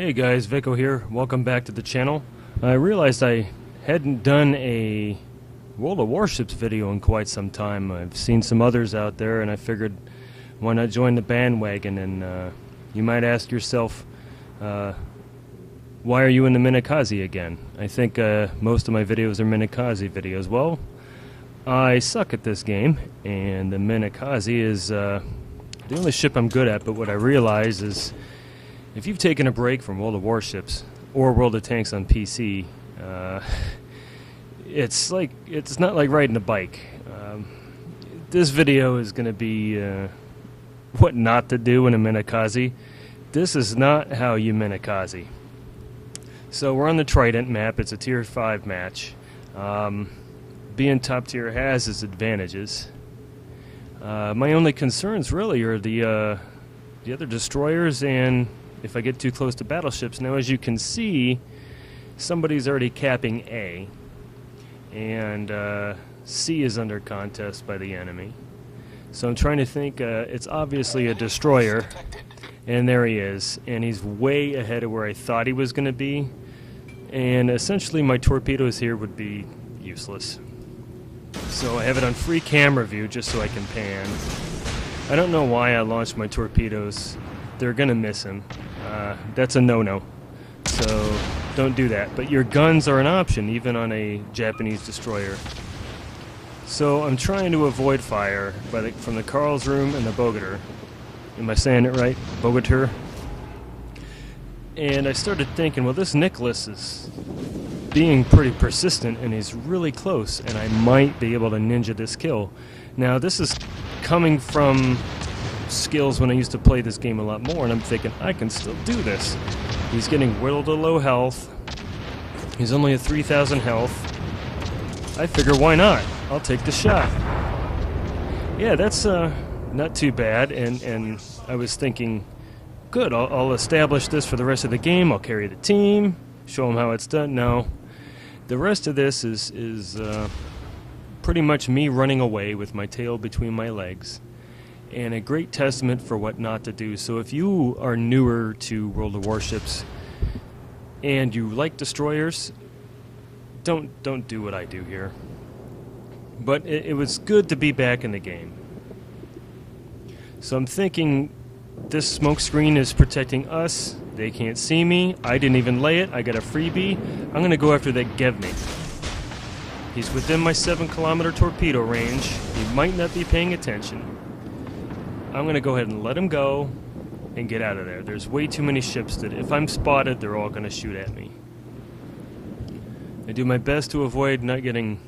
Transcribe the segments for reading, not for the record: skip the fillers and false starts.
Hey guys, Vico here. Welcome back to the channel. I realized I hadn't done a World of Warships video in quite some time. I've seen some others out there and I figured why not join the bandwagon. And you might ask yourself, why are you in the Minekaze again? I think most of my videos are Minekaze videos. Well, I suck at this game, and the Minekaze is the only ship I'm good at, but what I realize is if you've taken a break from World of Warships or World of Tanks on PC, it's not like riding a bike. This video is going to be what not to do in a Minekaze. This is not how you Minekaze. So we're on the Trident map. It's a tier 5 match. Being top tier has its advantages. My only concerns really are the other destroyers, and if I get too close to battleships. Now, as you can see, somebody's already capping A, and C is under contest by the enemy. So I'm trying to think, it's obviously a destroyer, and there he is, and he's way ahead of where I thought he was going to be, and essentially my torpedoes here would be useless. So I have it on free camera view just so I can pan. I don't know why I launched my torpedoes. They're going to miss him. That's a no-no. So don't do that. But your guns are an option, even on a Japanese destroyer. So I'm trying to avoid fire from the Karlsruhe and the Bogater. Am I saying it right? Bogater? And I started thinking, well, this Nicholas is being pretty persistent, and he's really close, and I might be able to ninja this kill. Now, this is coming from skills when I used to play this game a lot more, and I'm thinking, I can still do this. He's getting whittled to low health. He's only at 3,000 health. I figure, why not? I'll take the shot. Yeah, that's not too bad, and I was thinking, good, I'll establish this for the rest of the game. I'll carry the team, show them how it's done. No, the rest of this is pretty much me running away with my tail between my legs, and a great testament for what not to do. So if you are newer to World of Warships and you like destroyers, don't do what I do here. But it was good to be back in the game. So I'm thinking this smoke screen is protecting us. They can't see me. I didn't even lay it. I got a freebie. I'm going to go after that Gevney. He's within my 7-kilometer torpedo range. He might not be paying attention. I'm going to go ahead and let him go and get out of there. There's way too many ships that if I'm spotted, they're all going to shoot at me. I do my best to avoid not getting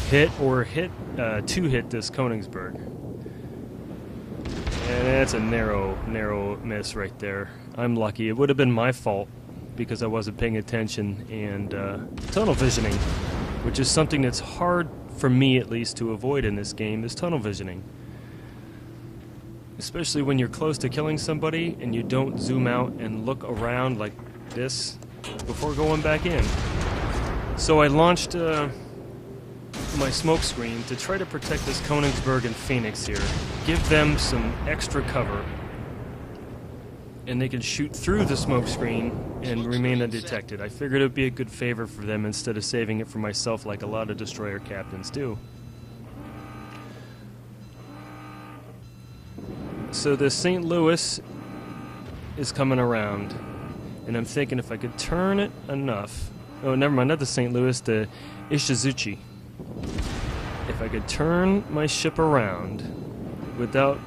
hit or two-hit this Königsberg. And that's a narrow miss right there. I'm lucky. It would have been my fault because I wasn't paying attention, and tunnel visioning, which is something that's hard for me at least to avoid in this game, is tunnel visioning. Especially when you're close to killing somebody and you don't zoom out and look around like this before going back in. So I launched my smoke screen to try to protect this Königsberg and Phoenix here. Give them some extra cover, and they can shoot through the smoke screen and remain undetected. I figured it would be a good favor for them instead of saving it for myself like a lot of destroyer captains do. So the St. Louis is coming around, and I'm thinking if I could turn it enough. Oh, never mind, not the St. Louis, the Ishizuchi. If I could turn my ship around without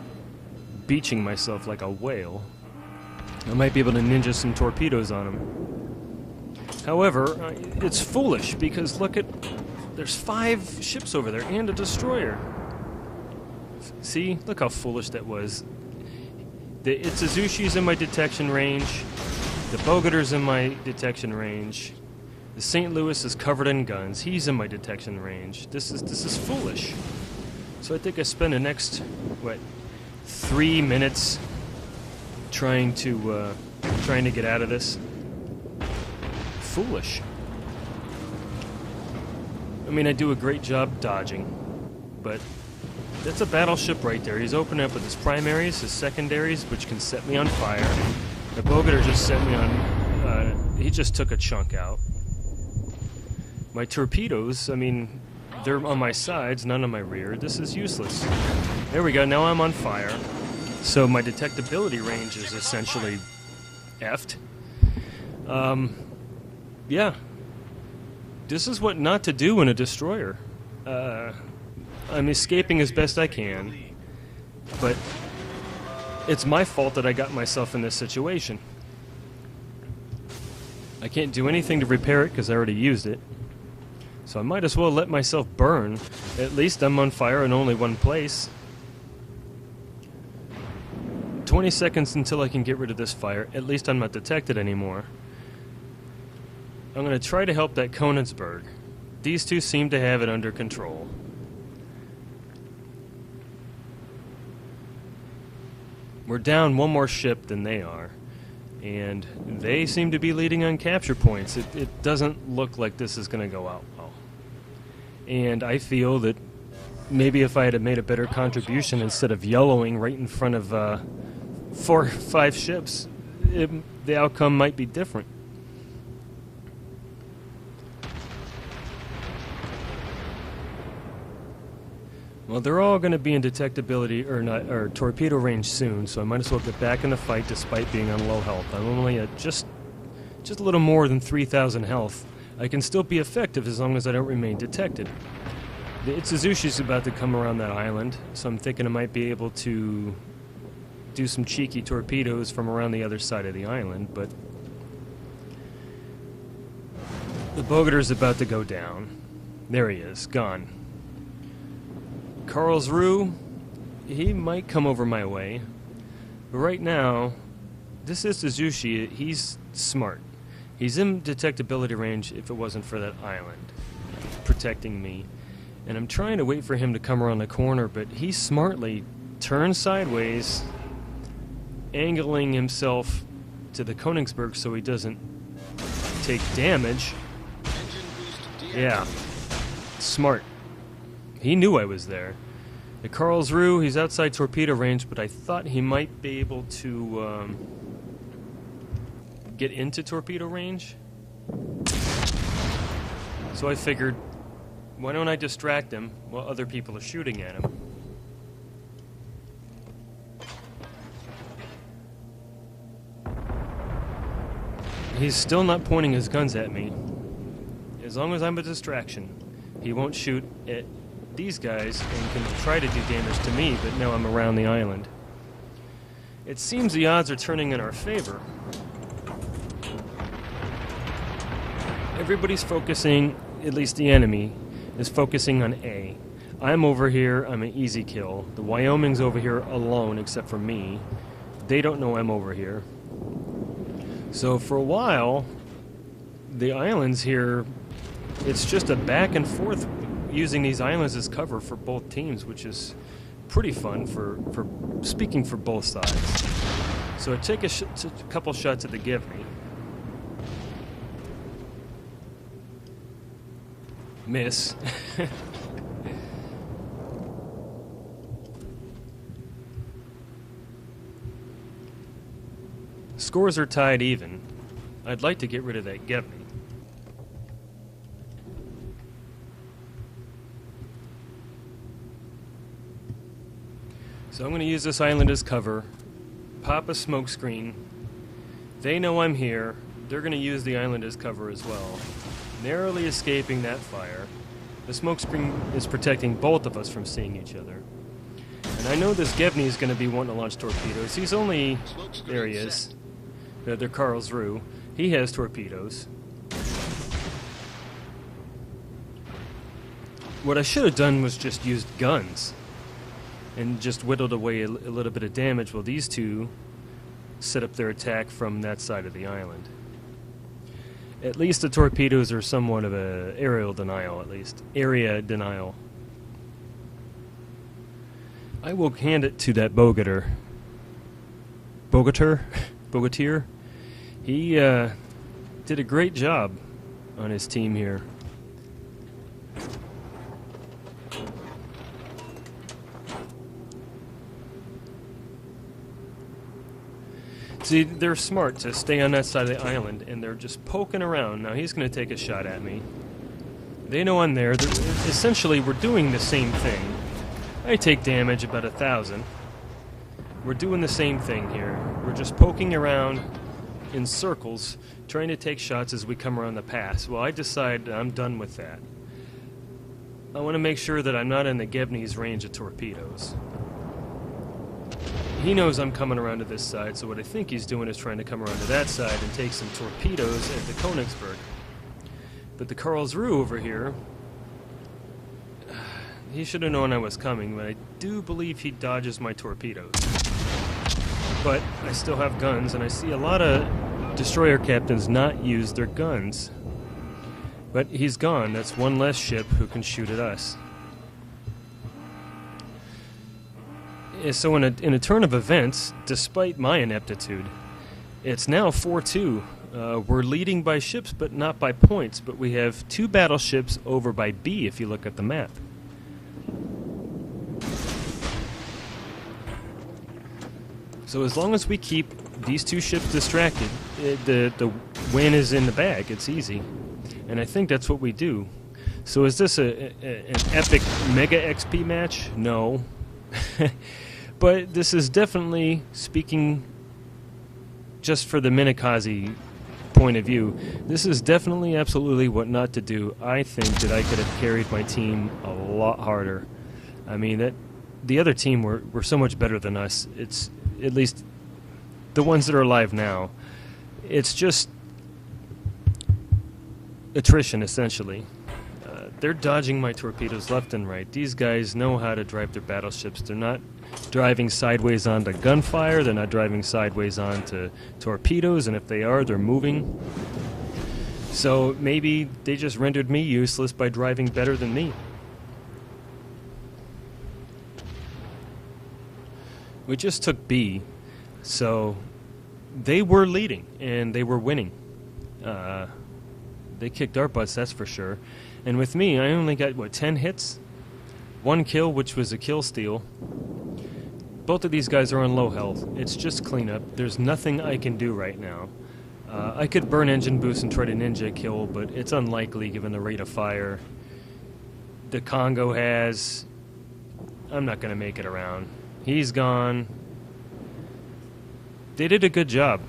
beaching myself like a whale, I might be able to ninja some torpedoes on him. However, it's foolish because look at, there's 5 ships over there and a destroyer. See, look how foolish that was. The Itsuzushi's in my detection range. The Bogater's in my detection range. The St. Louis is covered in guns. He's in my detection range. This is foolish. So I think I spend the next 3 minutes trying to get out of this. Foolish. I mean, I do a great job dodging, but that's a battleship right there. He's opening up with his primaries, his secondaries, which can set me on fire. The Bogater just set me on he just took a chunk out. My torpedoes, I mean, they're on my sides, none on my rear. This is useless. There we go, now I'm on fire. So my detectability range is essentially effed. Yeah. This is what not to do in a destroyer. I'm escaping as best I can, but it's my fault that I got myself in this situation. I can't do anything to repair it because I already used it. So I might as well let myself burn. At least I'm on fire in only one place. 20 seconds until I can get rid of this fire. At least I'm not detected anymore. I'm going to try to help that Königsberg. These two seem to have it under control. We're down one more ship than they are. And they seem to be leading on capture points. It doesn't look like this is going to go out well. And I feel that maybe if I had made a better contribution instead of yellowing right in front of 4 or 5 ships, the outcome might be different. Well, they're all going to be in detectability or torpedo range soon, so I might as well get back in the fight despite being on low health. I'm only at just a little more than 3,000 health. I can still be effective as long as I don't remain detected. The Itsuzushi's about to come around that island, so I'm thinking I might be able to do some cheeky torpedoes from around the other side of the island, but the Bogater's about to go down. There he is, gone. Karlsruhe, he might come over my way, but right now, this Itsuzusshi, he's smart. He's in detectability range if it wasn't for that island protecting me. And I'm trying to wait for him to come around the corner, but he smartly turns sideways, angling himself to the Königsberg so he doesn't take damage. Yeah, smart. He knew I was there. The Karlsruhe, he's outside torpedo range, but I thought he might be able to get into torpedo range. So I figured, why don't I distract him while other people are shooting at him? He's still not pointing his guns at me. As long as I'm a distraction, he won't shoot at these guys and can try to do damage to me, but now I'm around the island. It seems the odds are turning in our favor. Everybody's focusing, at least the enemy, is focusing on A. I'm over here, I'm an easy kill. The Wyoming's over here alone except for me. They don't know I'm over here. So for a while, the islands here, it's just a back and forth using these islands as cover for both teams, which is pretty fun for speaking for both sides. So I take a couple shots at the give me. Miss. Scores are tied even. I'd like to get rid of that Gevney. So I'm going to use this island as cover, pop a smoke screen. They know I'm here. They're going to use the island as cover as well. Narrowly escaping that fire. The smoke screen is protecting both of us from seeing each other. And I know this Gevney is going to be wanting to launch torpedoes. He's only... There he is. They're Karlsruhe. He has torpedoes. What I should have done was just used guns and just whittled away a little bit of damage while these two set up their attack from that side of the island. At least the torpedoes are somewhat of a aerial denial, at least. Area denial. I will hand it to that Bogater. Bogatir? He did a great job on his team here. See, they're smart to stay on that side of the island, and they're just poking around. Now he's going to take a shot at me. They know I'm there. Essentially, we're doing the same thing. I take damage, about 1,000. We're doing the same thing here. We're just poking around in circles, trying to take shots as we come around the pass. Well, I decide I'm done with that. I want to make sure that I'm not in the Gebne's range of torpedoes. He knows I'm coming around to this side, so what I think he's doing is trying to come around to that side and take some torpedoes at the Königsberg. But the Karlsruhe over here, he should have known I was coming, but I do believe he dodges my torpedoes. But I still have guns, and I see a lot of destroyer captains not use their guns. But he's gone. That's one less ship who can shoot at us. So in a turn of events, despite my ineptitude, it's now 4-2. We're leading by ships, but not by points. But we have 2 battleships over by B, if you look at the map. So as long as we keep these 2 ships distracted, the win is in the bag. It's easy. And I think that's what we do. So is this an epic mega XP match? No. But this is definitely, speaking just for the Minekaze point of view, this is definitely absolutely what not to do. I think that I could have carried my team a lot harder. I mean, the other team were so much better than us. It's at least the ones that are alive now. It's just attrition, essentially. They're dodging my torpedoes left and right. These guys know how to drive their battleships. They're not driving sideways onto gunfire. They're not driving sideways onto torpedoes, and if they are, they're moving. So maybe they just rendered me useless by driving better than me. We just took B, so they were leading, and they were winning. They kicked our butts, that's for sure. And with me, I only got, 10 hits? 1 kill, which was a kill steal. Both of these guys are on low health. It's just cleanup. There's nothing I can do right now. I could burn engine boost and try to ninja kill, but it's unlikely given the rate of fire the Congo has. I'm not going to make it around. He's gone. They did a good job.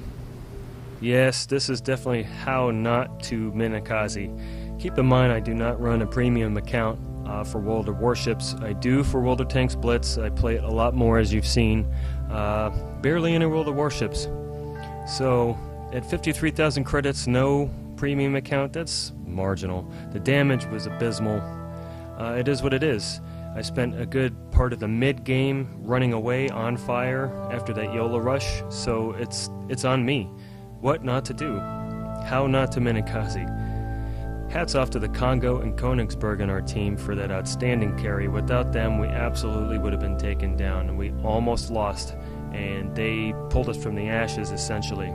Yes, this is definitely how not to Minekaze. Keep in mind, I do not run a premium account for World of Warships. I do for World of Tanks Blitz. I play it a lot more, as you've seen. Barely any World of Warships. So, at 53,000 credits, no premium account, that's marginal. The damage was abysmal. It is what it is. I spent a good part of the mid-game running away on fire after that YOLO rush, so it's on me. What not to do? How not to Minekaze? Hats off to the Congo and Königsberg in our team for that outstanding carry. Without them, we absolutely would have been taken down, and we almost lost, and they pulled us from the ashes, essentially.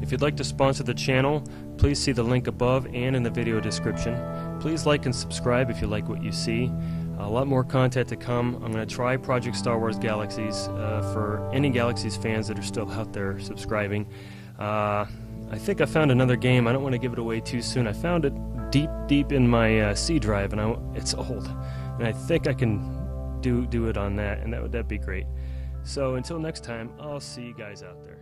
If you'd like to sponsor the channel, please see the link above and in the video description. Please like and subscribe if you like what you see. A lot more content to come. I'm going to try Project Star Wars Galaxies for any Galaxies fans that are still out there subscribing. I think I found another game. I don't want to give it away too soon. I found it deep in my C drive, and it's old. And I think I can do it on that, and that'd be great. So until next time, I'll see you guys out there.